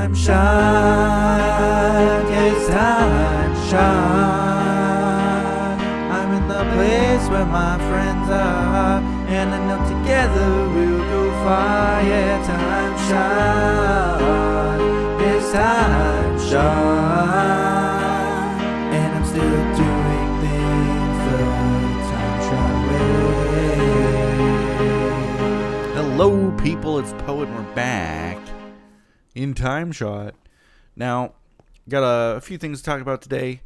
TimeShot, yes, TimeShot. I'm in the place where my friends are, and I know together we'll go far. Yeah, TimeShot, yes, TimeShot. And I'm still doing things the TimeShot way. Hello, people. It's Poe, and we're back in TimeShot. Now, got a few things to talk about today,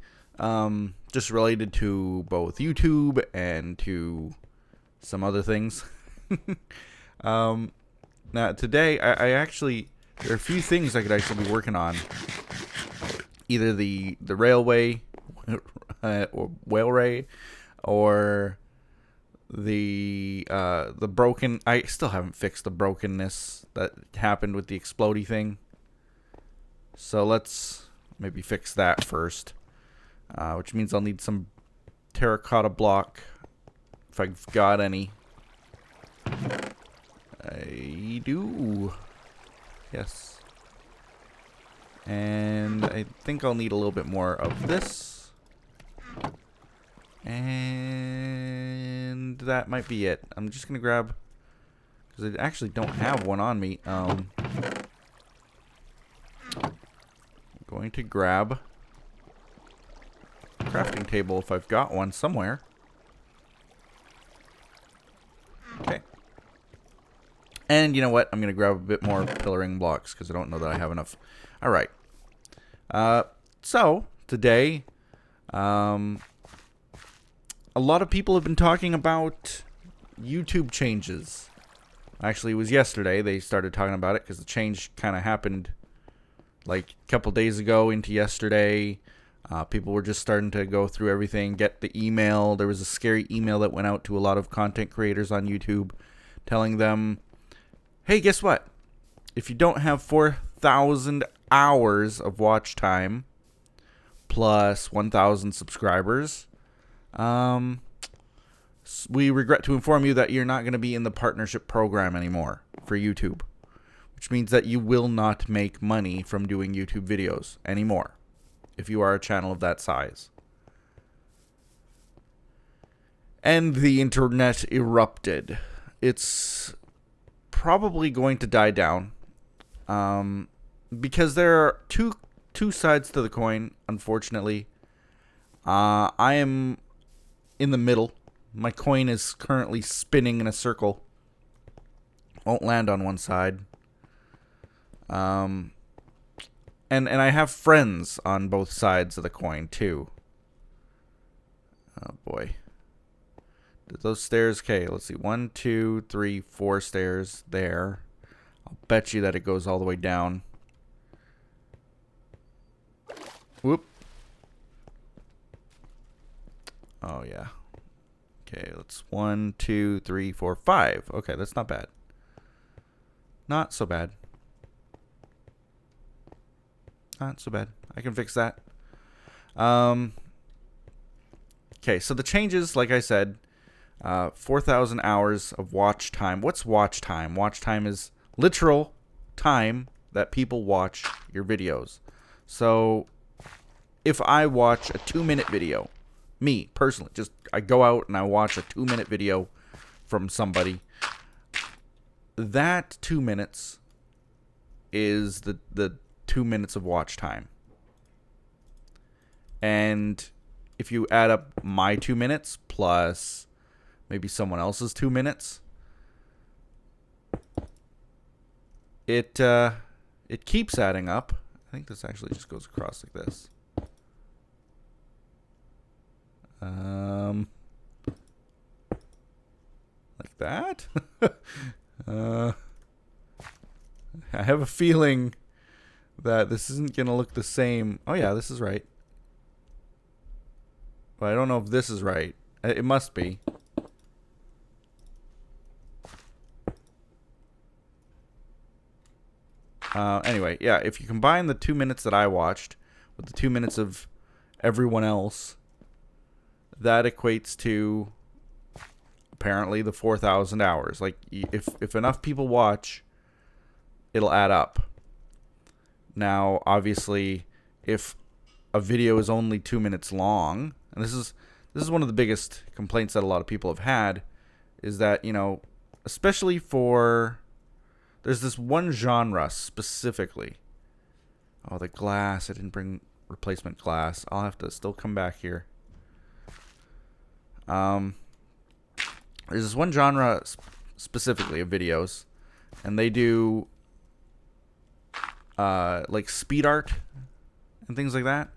just related to both YouTube and to some other things. Now, today, I actually, there are a few things I could actually be working on. Either the railway, or whaleway, or the broken. I still haven't fixed the brokenness that happened with the explodey thing. So let's maybe fix that first, which means I'll need some terracotta block if I've got any. I do. Yes. And I think I'll need a little bit more of this. And that might be it. I'm just going to grab, because I actually don't have one on me. I'm going to grab a crafting table if I've got one somewhere. Okay. And you know what? I'm going to grab a bit more pillaring blocks because I don't know that I have enough. All right. So today, a lot of people have been talking about YouTube changes. Actually, it was yesterday they started talking about it because the change kind of happened like a couple days ago into yesterday. People were just starting to go through everything, get the email. There was a scary email that went out to a lot of content creators on YouTube telling them, hey, guess what? If you don't have 4,000 hours of watch time plus 1,000 subscribers, we regret to inform you that you're not going to be in the partnership program anymore for YouTube, which means that you will not make money from doing YouTube videos anymore if you are a channel of that size. And the internet erupted. It's probably going to die down, because there are two sides to the coin, unfortunately. I am in the middle. My coin is currently spinning in a circle. Won't land on one side. And I have friends on both sides of the coin too. Oh boy. Those stairs, okay, let's see. 1, 2, 3, 4 stairs there. I'll bet you that it goes all the way down. Whoop. Oh, yeah. Okay, let's 1, 2, 3, 4, 5. Okay, that's not bad. Not so bad. Not so bad. I can fix that. Okay, so the changes, like I said, 4,000 hours of watch time. What's watch time? Watch time is literal time that people watch your videos. So if I watch a 2-minute video, me personally, just I go out and I watch a 2-minute video from somebody, that 2 minutes is the 2 minutes of watch time. And if you add up my 2 minutes plus maybe someone else's 2 minutes, it keeps adding up. I think this actually just goes across like this. Like that. I have a feeling that this isn't gonna look the same. Oh yeah, this is right. But I don't know if this is right. It must be. Anyway, yeah, if you combine the 2 minutes that I watched with the 2 minutes of everyone else, that equates to apparently the 4,000 hours. Like, if enough people watch, it'll add up. Now, obviously, if a video is only 2 minutes long, and this is one of the biggest complaints that a lot of people have had, is that, especially for, there's this one genre specifically. Oh, the glass. I didn't bring replacement glass. I'll have to still come back here. There's this one genre specifically of videos, and they do like speed art and things like that.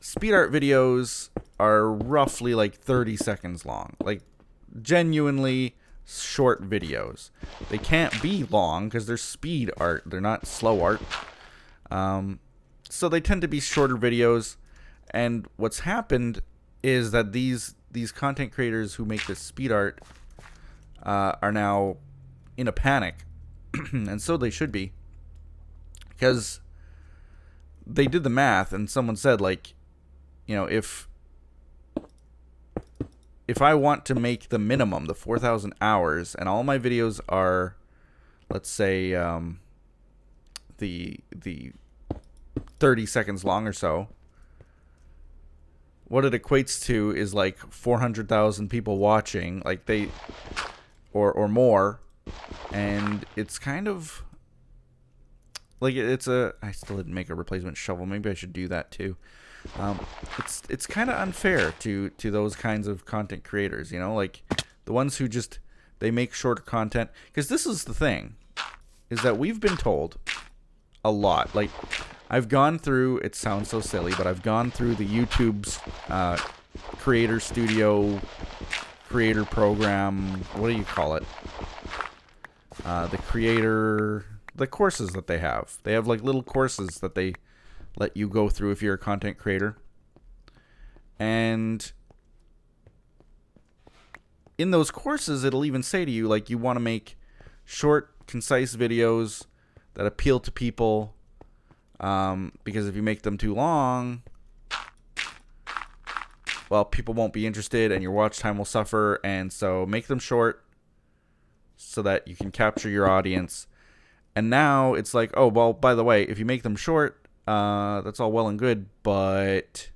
Speed art videos are roughly like 30 seconds long, like genuinely short videos. They can't be long because they're speed art, they're not slow art. So they tend to be shorter videos, and what's happened is that these content creators who make this speed art are now in a panic, and so they should be, because they did the math, and someone said, like, if I want to make the minimum, the 4,000 hours, and all my videos are, let's say, the 30 seconds long or so, what it equates to is like 400,000 people watching, like or more, and it's kind of like I still didn't make a replacement shovel. Maybe I should do that too. It's kind of unfair to those kinds of content creators, like the ones who just, they make shorter content. Because this is the thing, is that we've been told a lot. Like, I've gone through, it sounds so silly, but I've gone through the YouTube's creator studio, creator program, what do you call it? The courses that they have. They have like little courses that they let you go through if you're a content creator. And in those courses, it'll even say to you, like, you want to make short, concise videos that appeal to people, because if you make them too long, well, people won't be interested and your watch time will suffer. And so make them short so that you can capture your audience. And now it's like, oh, well, by the way, if you make them short, that's all well and good, but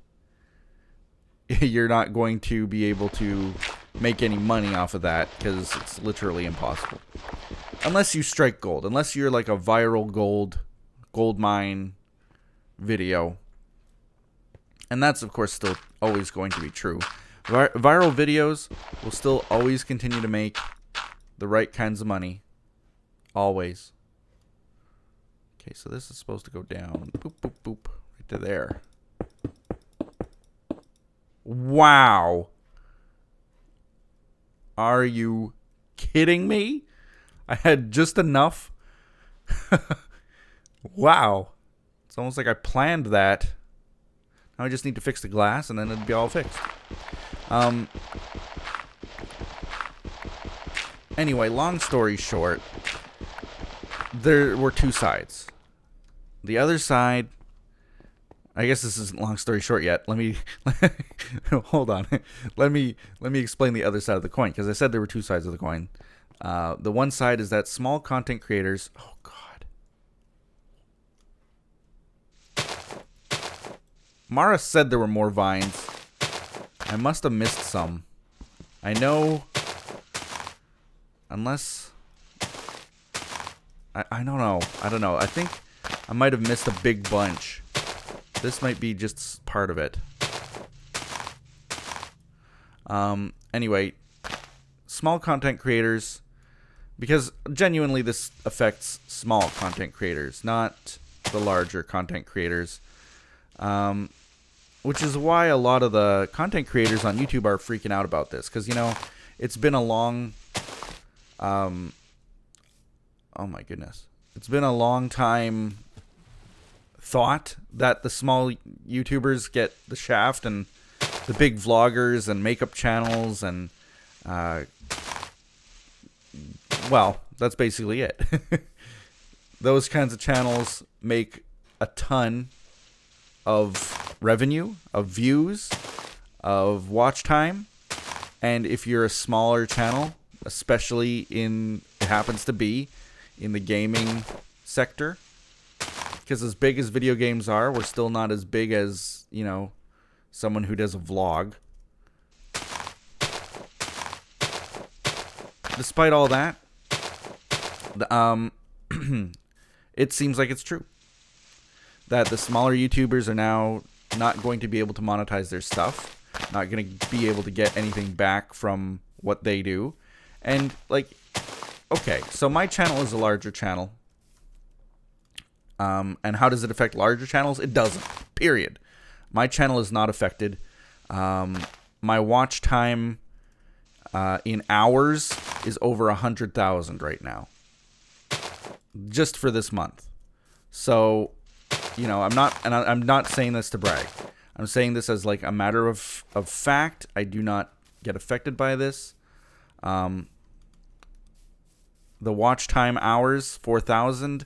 you're not going to be able to make any money off of that, because it's literally impossible. Unless you strike gold. Unless you're like a viral gold mine video. And that's, of course, still always going to be true. Viral videos will still always continue to make the right kinds of money. Always. Okay, so this is supposed to go down. Boop, boop, boop. Right to there. Wow. Are you kidding me? I had just enough. Wow. It's almost like I planned that. Now I just need to fix the glass and then it'll be all fixed. Anyway, long story short, there were two sides. The other side, I guess this isn't long story short yet. Let me hold on. Let me explain the other side of the coin, because I said there were two sides of the coin. The one side is that small content creators. Oh God. Mara said there were more vines. I must have missed some. I know. Unless. I don't know. I don't know. I think I might have missed a big bunch. This might be just part of it. Anyway, small content creators, because genuinely this affects small content creators, not the larger content creators. Which is why a lot of the content creators on YouTube are freaking out about this, because, it's been a long... oh my goodness. It's been a long time thought that the small YouTubers get the shaft, and the big vloggers and makeup channels and well, that's basically it. Those kinds of channels make a ton of revenue, of views, of watch time. And if you're a smaller channel, especially it happens to be in the gaming sector, Because as big as video games are, we're still not as big as, you know, someone who does a vlog. Despite all that, it seems like it's true that the smaller YouTubers are now not going to be able to monetize their stuff, not going to be able to get anything back from what they do. And, like, okay, so my channel is a larger channel. And how does it affect larger channels? It doesn't, period. My channel is not affected. My watch time in hours is over 100,000 right now, just for this month. So, you know, I'm not saying this to brag. I'm saying this as like a matter of fact. I do not get affected by this. The watch time hours, 4,000,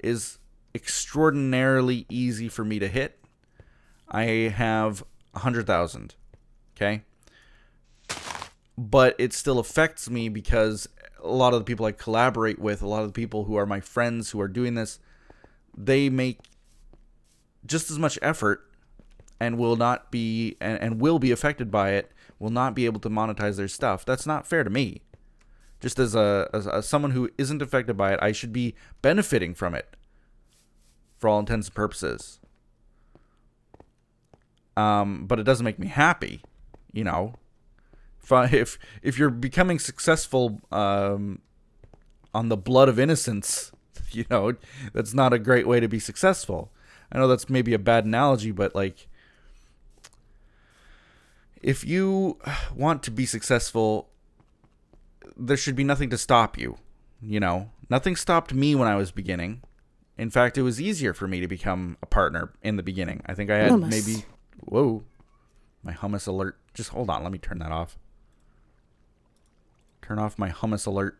is extraordinarily easy for me to hit. I have 100,000. Okay. But it still affects me because a lot of the people I collaborate with, a lot of the people who are my friends who are doing this, they make just as much effort and will not be and will be affected by it, will not be able to monetize their stuff. That's not fair to me. Just as someone who isn't affected by it, I should be benefiting from it for all intents and purposes. But it doesn't make me happy, you know. If you're becoming successful on the blood of innocence, you know, that's not a great way to be successful. I know that's maybe a bad analogy, but like, if you want to be successful, there should be nothing to stop you. You know, nothing stopped me when I was beginning. In fact, it was easier for me to become a partner in the beginning. I think I had maybe, whoa, my hummus alert. Just hold on, let me turn that off. Turn off my hummus alert.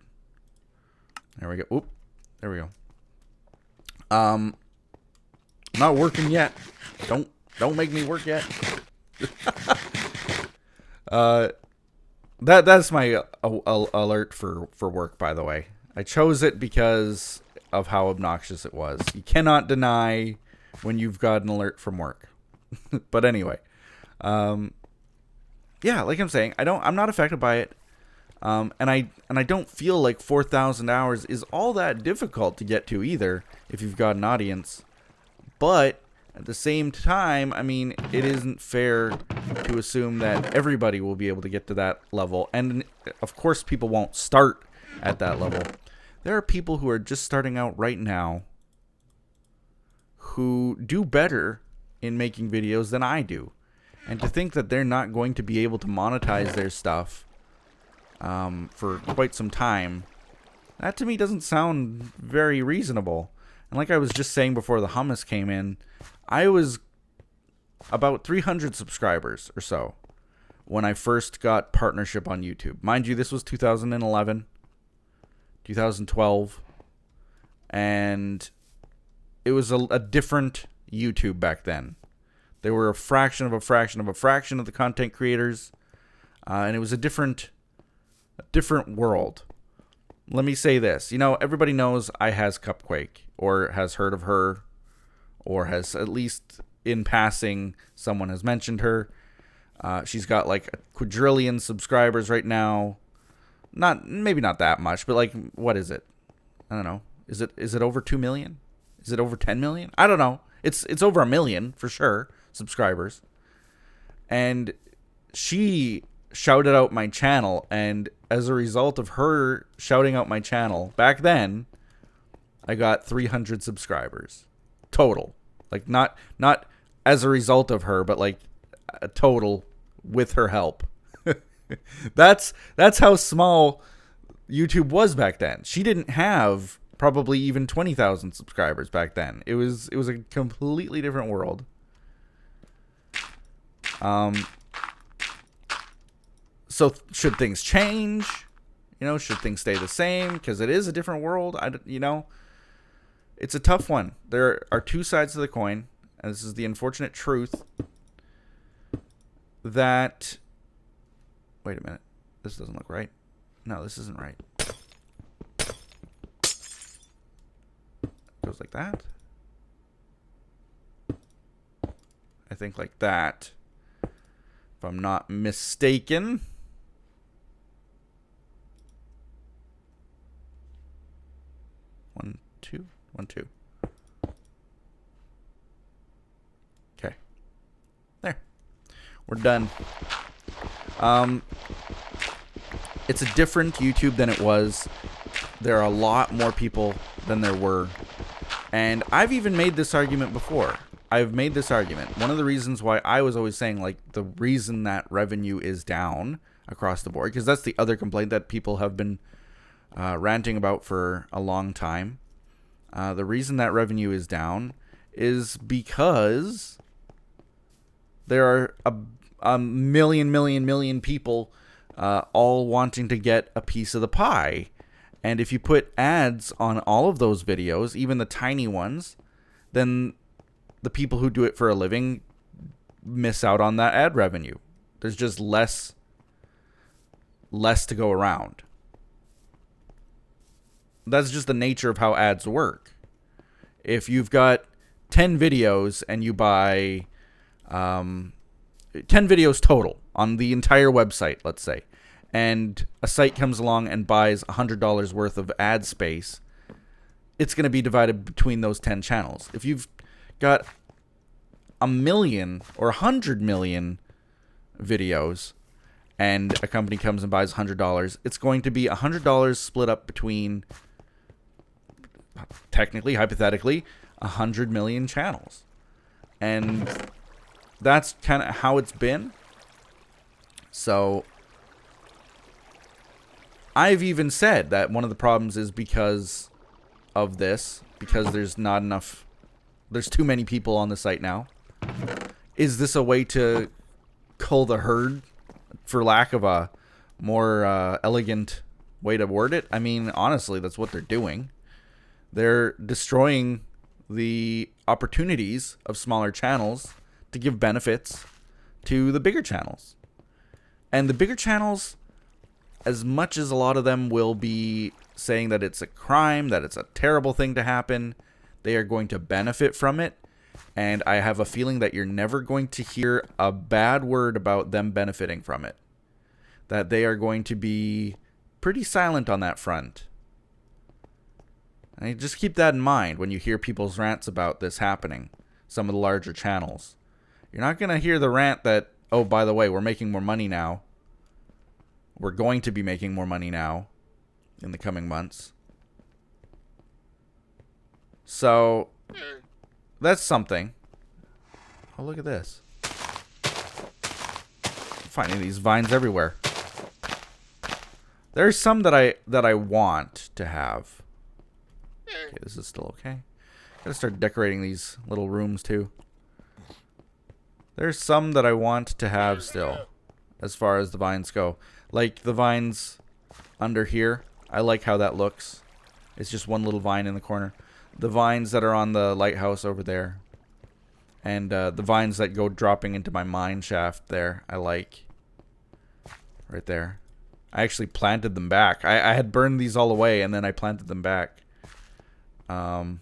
There we go. Oop. There we go. Not working yet. Don't make me work yet. That's my alert for work, by the way. I chose it because of how obnoxious it was. You cannot deny when you've got an alert from work. But anyway, yeah, like I'm saying, I'm not affected by it. And I don't feel like 4,000 hours is all that difficult to get to either if you've got an audience. But at the same time, I mean, it isn't fair to assume that everybody will be able to get to that level. And of course, people won't start at that level. There are people who are just starting out right now who do better in making videos than I do. And to think that they're not going to be able to monetize their stuff for quite some time, that to me doesn't sound very reasonable. And like I was just saying before the hummus came in, I was about 300 subscribers or so when I first got partnership on YouTube. Mind you, this was 2011, 2012, and it was a different YouTube back then. They were a fraction of a fraction of a fraction of the content creators, and it was a different world. Let me say this. You know, everybody knows I has Cupquake, or has heard of her, or has at least in passing someone has mentioned her. She's got like a quadrillion subscribers right now. Maybe not that much, but like, what is it? I don't know. Is it over 2 million? Is it over 10 million? I don't know. It's over 1 million for sure subscribers. And she shouted out my channel, and as a result of her shouting out my channel back then, I got 300 subscribers total. Like not as a result of her, but like a total with her help. That's how small YouTube was back then. She didn't have probably even 20,000 subscribers back then. It was a completely different world. So should things change? You know, should things stay the same? Because it is a different world. You know, it's a tough one. There are two sides to the coin, and this is the unfortunate truth that... Wait a minute. This doesn't look right. No, this isn't right. Goes like that. I think like that. If I'm not mistaken. One, two. Okay. There. We're done. It's a different YouTube than it was. There are a lot more people than there were. And I've even made this argument before. I've made this argument. One of the reasons why I was always saying, like, the reason that revenue is down across the board, because that's the other complaint that people have been ranting about for a long time. The reason that revenue is down is because there are a million people all wanting to get a piece of the pie. And if you put ads on all of those videos, even the tiny ones, then the people who do it for a living miss out on that ad revenue. There's just less to go around. That's just the nature of how ads work. If you've got 10 videos and you buy 10 videos total on the entire website, let's say, and a site comes along and buys $100 worth of ad space, it's going to be divided between those 10 channels. If you've got 1 million or 100 million videos and a company comes and buys $100, it's going to be $100 split up between, technically, hypothetically, 100 million channels. And that's kind of how it's been. So I've even said that one of the problems is because of this, because there's not enough, there's too many people on the site now. Is this a way to cull the herd, for lack of a more elegant way to word it? I mean, honestly, that's what they're doing. They're destroying the opportunities of smaller channels to give benefits to the bigger channels. And the bigger channels, as much as a lot of them will be saying that it's a crime, that it's a terrible thing to happen, they are going to benefit from it. And I have a feeling that you're never going to hear a bad word about them benefiting from it. That they are going to be pretty silent on that front. And just keep that in mind when you hear people's rants about this happening. Some of the larger channels. You're not going to hear the rant that, oh, by the way, we're making more money now. We're going to be making more money now in the coming months. So that's something. Oh, look at this. I'm finding these vines everywhere. There's some that I want to have. Okay, this is still okay. Gotta start decorating these little rooms too. There's some that I want to have still, as far as the vines go. Like the vines under here. I like how that looks. It's just one little vine in the corner. The vines that are on the lighthouse over there. And the vines that go dropping into my mine shaft there, I like. Right there. I actually planted them back. I had burned these all away and then I planted them back. I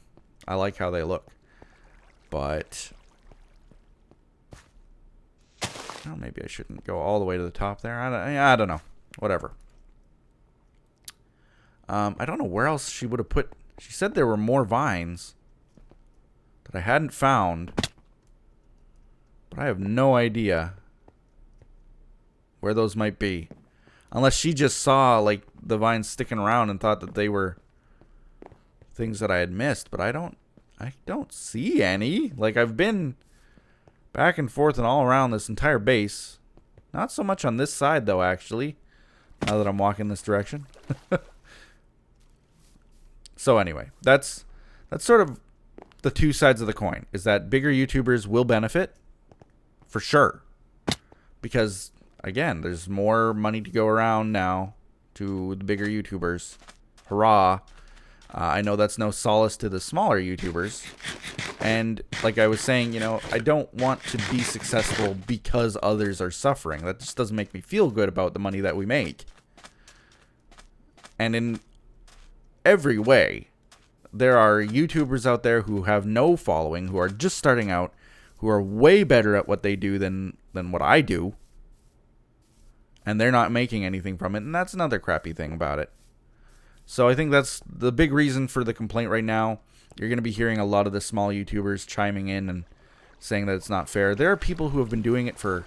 like how they look. But well, maybe I shouldn't go all the way to the top there. I don't know. Whatever. I don't know where else she would have put. She said there were more vines that I hadn't found. But I have no idea where those might be. Unless she just saw like the vines sticking around and thought that they were things that I had missed. But I don't see any. Like I've been back and forth and all around this entire base. Not so much on this side though, actually. Now that I'm walking this direction. So anyway, that's sort of the two sides of the coin. Is that bigger YouTubers will benefit for sure. Because again, there's more money to go around now to the bigger YouTubers. Hurrah. I know that's no solace to the smaller YouTubers. And like I was saying, you know, I don't want to be successful because others are suffering. That just doesn't make me feel good about the money that we make. And in every way, there are YouTubers out there who have no following, who are just starting out, who are way better at what they do than what I do, and they're not making anything from it, and that's another crappy thing about it. So I think that's the big reason for the complaint right now. You're going to be hearing a lot of the small YouTubers chiming in and saying that it's not fair. There are people who have been doing it for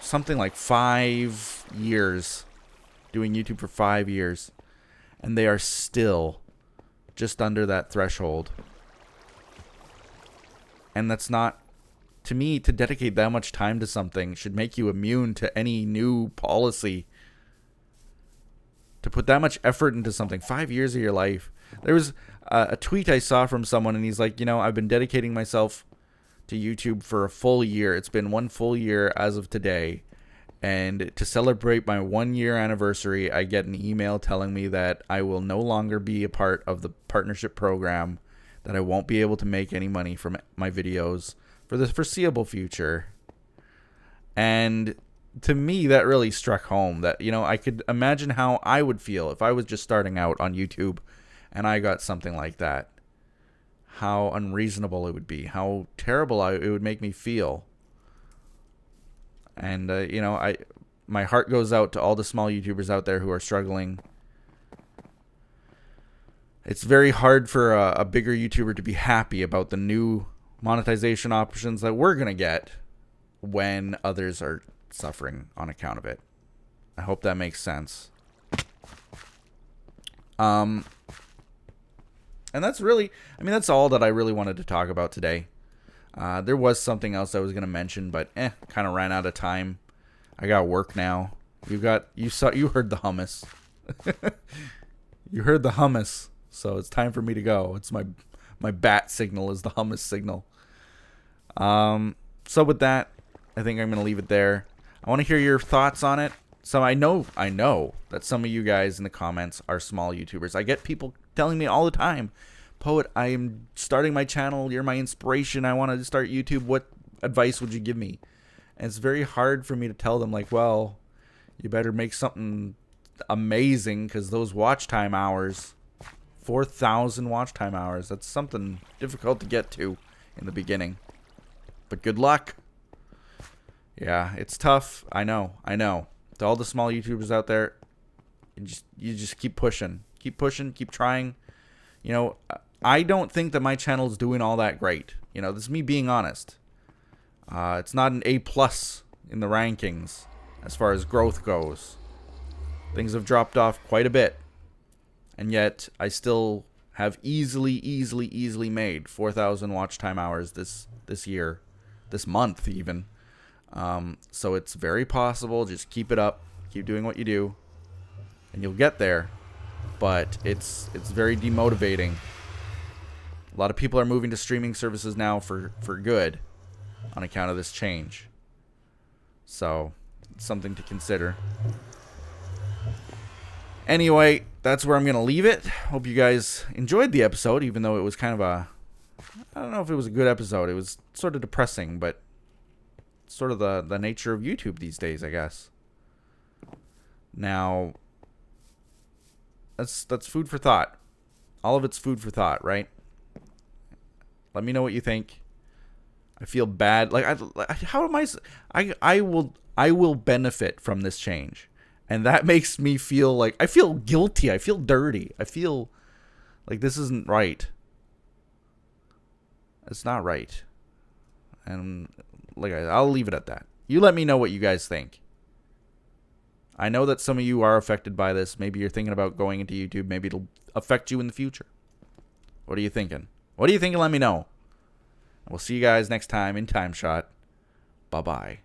something like 5 years, doing YouTube for 5 years, and they are still just under that threshold. And that's not, to me, to dedicate that much time to something should make you immune to any new policy. To put that much effort into something, 5 years of your life. There was a tweet I saw from someone, and he's like, I've been dedicating myself to YouTube for a full year. It's been 1 full year as of today. And to celebrate my 1 year anniversary, I get an email telling me that I will no longer be a part of the partnership program, that I won't be able to make any money from my videos for the foreseeable future. And to me, that really struck home that, I could imagine how I would feel if I was just starting out on YouTube and I got something like that. How unreasonable it would be, how terrible it would make me feel. And, my heart goes out to all the small YouTubers out there who are struggling. It's very hard for a bigger YouTuber to be happy about the new monetization options that we're going to get when others are suffering on account of it. I hope that makes sense. And that's really, that's all that I really wanted to talk about today. There was something else I was going to mention, but kind of ran out of time. I got work now. You heard the hummus. You heard the hummus. So it's time for me to go. It's my bat signal is the hummus signal. So with that, I think I'm going to leave it there. I want to hear your thoughts on it. So I know that some of you guys in the comments are small YouTubers. I get people telling me all the time, Poet, I am starting my channel. You're my inspiration. I want to start YouTube. What advice would you give me? And it's very hard for me to tell them, like, well, you better make something amazing, because those watch time hours, 4,000 watch time hours, that's something difficult to get to in the beginning. But good luck. Yeah, it's tough. I know. To all the small YouTubers out there, you just keep pushing. Keep pushing. Keep trying. I don't think that my channel is doing all that great. This is me being honest. It's not an A+ in the rankings as far as growth goes. Things have dropped off quite a bit. And yet, I still have easily made 4,000 watch time hours this year. This month, even. So it's very possible. Just keep it up. Keep doing what you do. And you'll get there. But it's very demotivating. A lot of people are moving to streaming services now for good on account of this change. So, it's something to consider. Anyway, that's where I'm going to leave it. Hope you guys enjoyed the episode, even though it was kind of I don't know if it was a good episode. It was sort of depressing, but sort of the nature of YouTube these days, I guess. Now, that's food for thought. All of it's food for thought, right? Let me know what you think. I feel bad. How am I will benefit from this change. And that makes me feel like I feel guilty. I feel dirty. I feel like this isn't right. It's not right. And I'll leave it at that. You let me know what you guys think. I know that some of you are affected by this. Maybe you're thinking about going into YouTube. Maybe it'll affect you in the future. What are you thinking? What are you thinking? Let me know. We'll see you guys next time in TimeShot. Bye-bye.